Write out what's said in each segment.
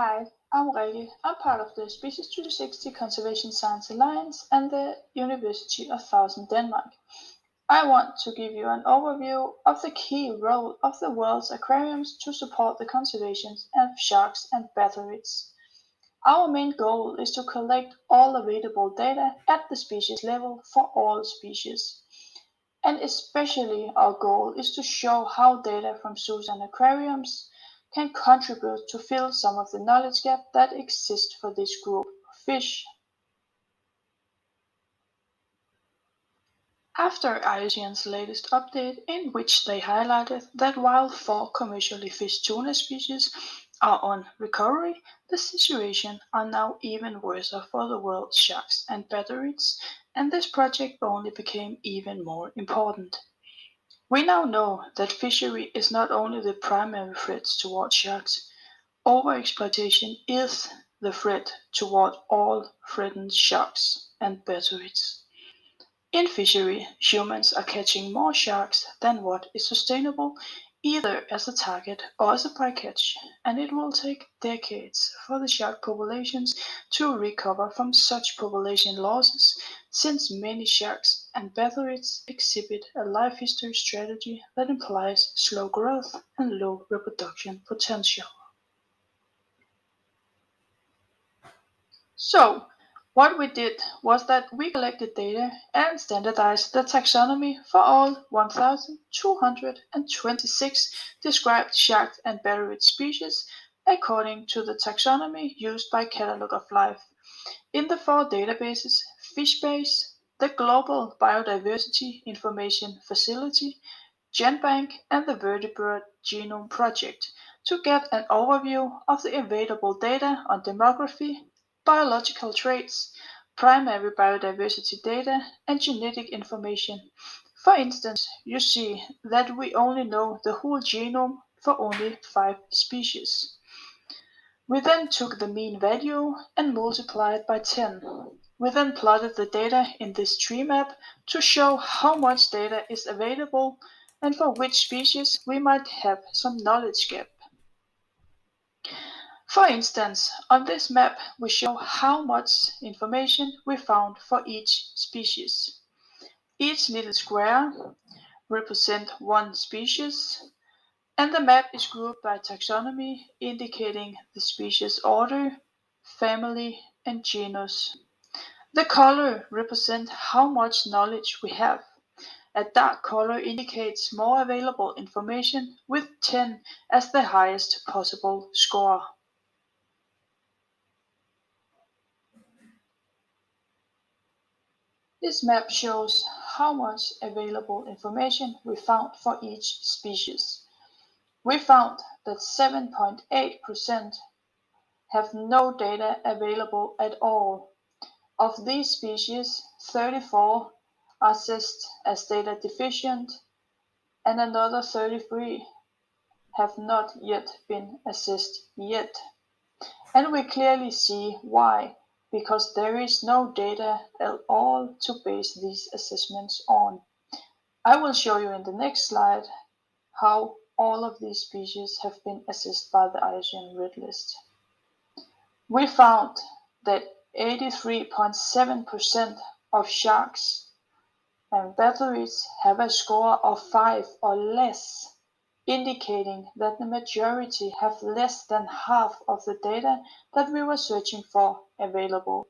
Hi, I'm Rikke. I'm part of the Species 360 Conservation Science Alliance and the University of Southern Denmark. I want to give you an overview of the key role of the world's aquariums to support the conservation of sharks and bathroids. Our main goal is to collect all available data at the species level for all species. And especially our goal is to show how data from zoos and aquariums can contribute to fill some of the knowledge gap that exists for this group of fish. After IUCN's latest update, in which they highlighted that while four commercially fished tuna species are on recovery, the situation are now even worse for the world's sharks and batteries, and this project only became even more important. We now know that fishery is not only the primary threat toward sharks. Overexploitation is the threat toward all threatened sharks and batteries. In fishery, humans are catching more sharks than what is sustainable, either as a target or as a bycatch, and it will take decades for the shark populations to recover from such population losses, since many sharks and bathroids exhibit a life history strategy that implies slow growth and low reproduction potential. So, what we did was that we collected data and standardized the taxonomy for all 1,226 described shark and barbarian species according to the taxonomy used by Catalog of Life. In the four databases FishBase, the Global Biodiversity Information Facility, GenBank, and the Vertebrate Genome Project, to get an overview of the available data on demography, biological traits, primary biodiversity data, and genetic information. For instance, you see that we only know the whole genome for only 5 species. We then took the mean value and multiplied by 10. We then plotted the data in this tree map to show how much data is available and for which species we might have some knowledge gap. For instance, on this map we show how much information we found for each species. Each little square represents one species, and the map is grouped by taxonomy, indicating the species order, family, and genus. The color represents how much knowledge we have. A dark color indicates more available information, with 10 as the highest possible score. This map shows how much available information we found for each species. We found that 7.8% have no data available at all. Of these species, 34 are assessed as data deficient, and another 33 have not yet been assessed yet. And we clearly see why, because there is no data at all to base these assessments on. I will show you in the next slide how all of these species have been assessed by the IUCN Red List. We found that 83.7% of sharks and batteries have a score of 5 or less, indicating that the majority have less than half of the data that we were searching for available,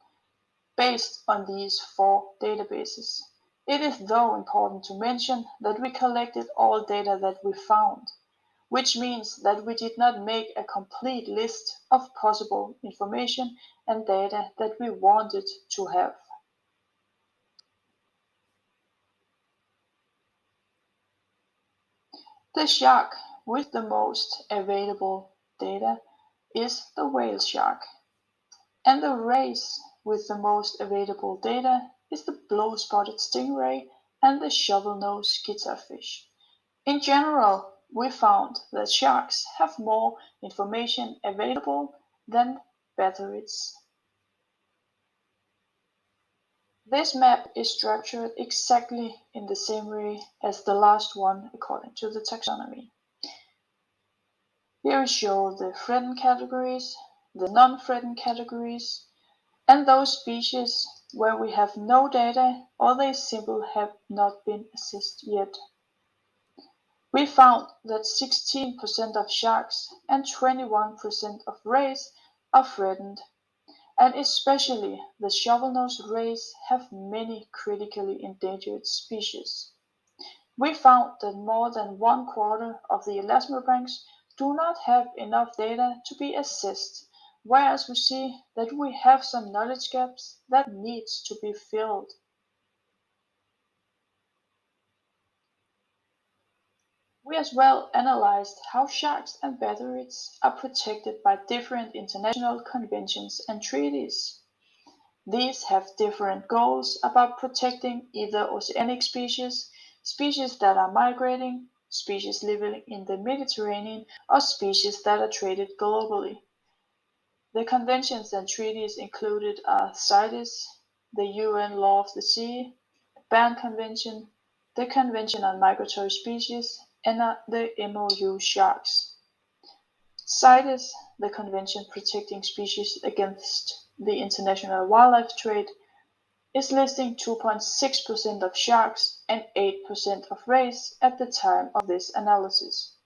based on these four databases. It is though important to mention that we collected all data that we found, which means that we did not make a complete list of possible information and data that we wanted to have. The shark with the most available data is the whale shark, and the race with the most available data is the blue-spotted stingray and the shovel-nosed guitarfish. In general, we found that sharks have more information available than bathroids. This map is structured exactly in the same way as the last one according to the taxonomy. Here we show the threatened categories, the non-threatened categories, and those species where we have no data or they simply have not been assessed yet. We found that 16% of sharks and 21% of rays are threatened, and especially the shovelnose rays have many critically endangered species. We found that more than one quarter of the elasmobranchs do not have enough data to be assessed, whereas we see that we have some knowledge gaps that needs to be filled. We as well analyzed how sharks and batracids are protected by different international conventions and treaties. These have different goals about protecting either oceanic species, species that are migrating, species living in the Mediterranean, or species that are traded globally. The conventions and treaties included are CITES, the UN Law of the Sea, the Berne Convention, the Convention on Migratory Species, and the MOU Sharks. CITES, the Convention Protecting Species Against the International Wildlife Trade, is listing 2.6% of sharks and 8% of rays at the time of this analysis.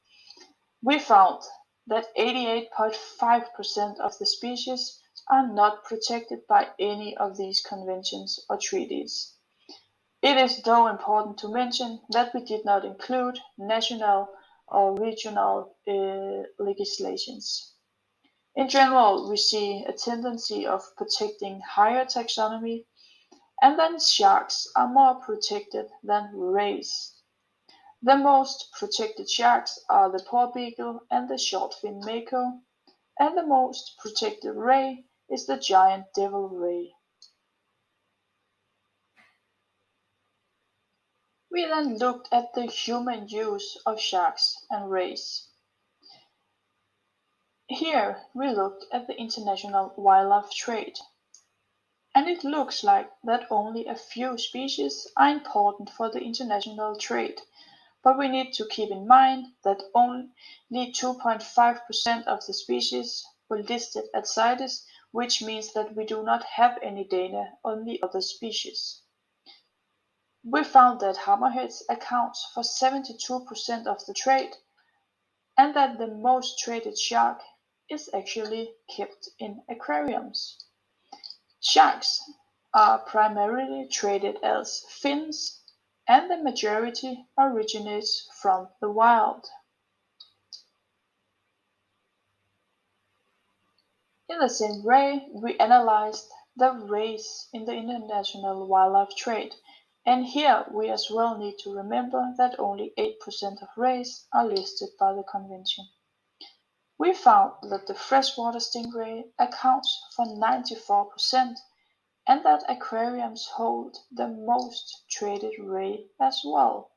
We found that 88.5% of the species are not protected by any of these conventions or treaties. It is though important to mention that we did not include national or regional legislations. In general, we see a tendency of protecting higher taxonomy, and then sharks are more protected than rays. The most protected sharks are the porbeagle and the short-fin mako, and the most protected ray is the giant devil ray. We then looked at the human use of sharks and rays. Here we looked at the international wildlife trade, and it looks like that only a few species are important for the international trade. But we need to keep in mind that only 2.5% of the species were listed at CITES, which means that we do not have any data on the other species. We found that hammerheads accounts for 72% of the trade, and that the most traded shark is actually kept in aquariums. Sharks are primarily traded as fins, and the majority originates from the wild. In the same way, we analyzed the rays in the international wildlife trade, and here we as well need to remember that only 8% of rays are listed by the convention. We found that the freshwater stingray accounts for 94%, and that aquariums hold the most traded ray as well.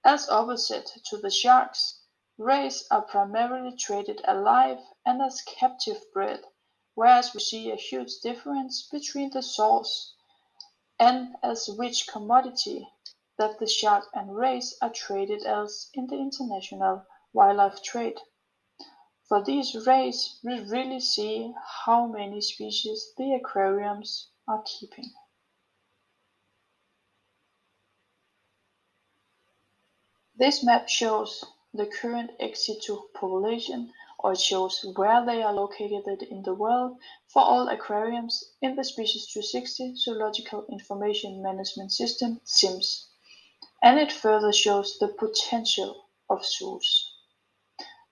As opposite to the sharks, rays are primarily traded alive and as captive bred, whereas we see a huge difference between the source and as which commodity that the shark and rays are traded as in the international wildlife trade. For these rays, we really see how many species the aquariums are keeping. This map shows the current ex situ population, or it shows where they are located in the world for all aquariums in the Species 360 Zoological Information Management System (SIMS), and it further shows the potential of zoos.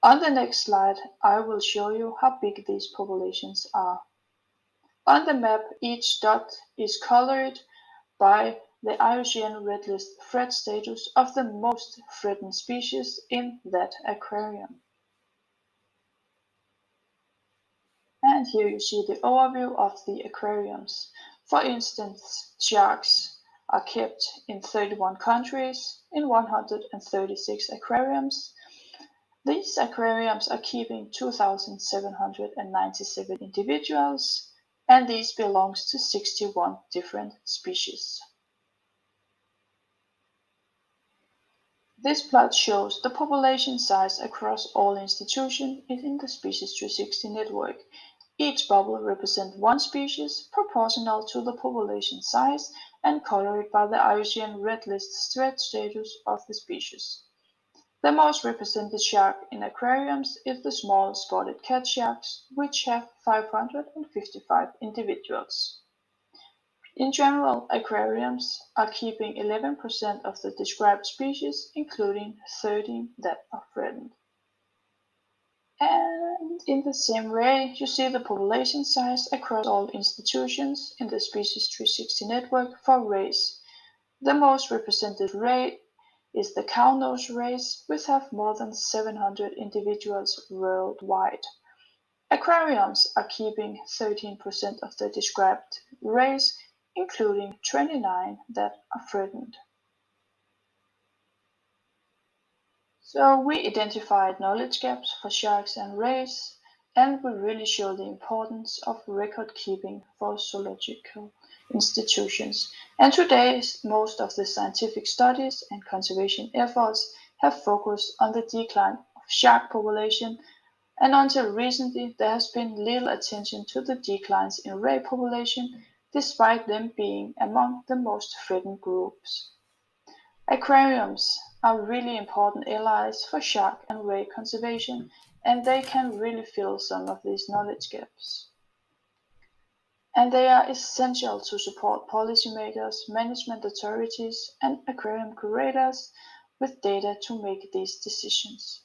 On the next slide, I will show you how big these populations are. On the map, each dot is colored by the IUCN Red List threat status of the most threatened species in that aquarium. And here you see the overview of the aquariums. For instance, sharks are kept in 31 countries in 136 aquariums. These aquariums are keeping 2,797 individuals, and these belongs to 61 different species. This plot shows the population size across all institutions in the Species 360 network, Each bubble represents one species proportional to the population size and colored by the IUCN Red List threat status of the species. The most represented shark in aquariums is the small spotted cat sharks, which have 555 individuals. In general, aquariums are keeping 11% of the described species, including 13 that are threatened. And in the same way, you see the population size across all institutions in the Species 360 network for race. The most represented race is the cownose race, which have more than 700 individuals worldwide. Aquariums are keeping 13% of the described race, including 29 that are threatened. So we identified knowledge gaps for sharks and rays, and we really show the importance of record keeping for zoological institutions. And today, most of the scientific studies and conservation efforts have focused on the decline of shark population, and until recently there has been little attention to the declines in ray population, despite them being among the most threatened groups. Aquariums are really important allies for shark and ray conservation, and they can really fill some of these knowledge gaps. And they are essential to support policymakers, management authorities, and aquarium curators with data to make these decisions.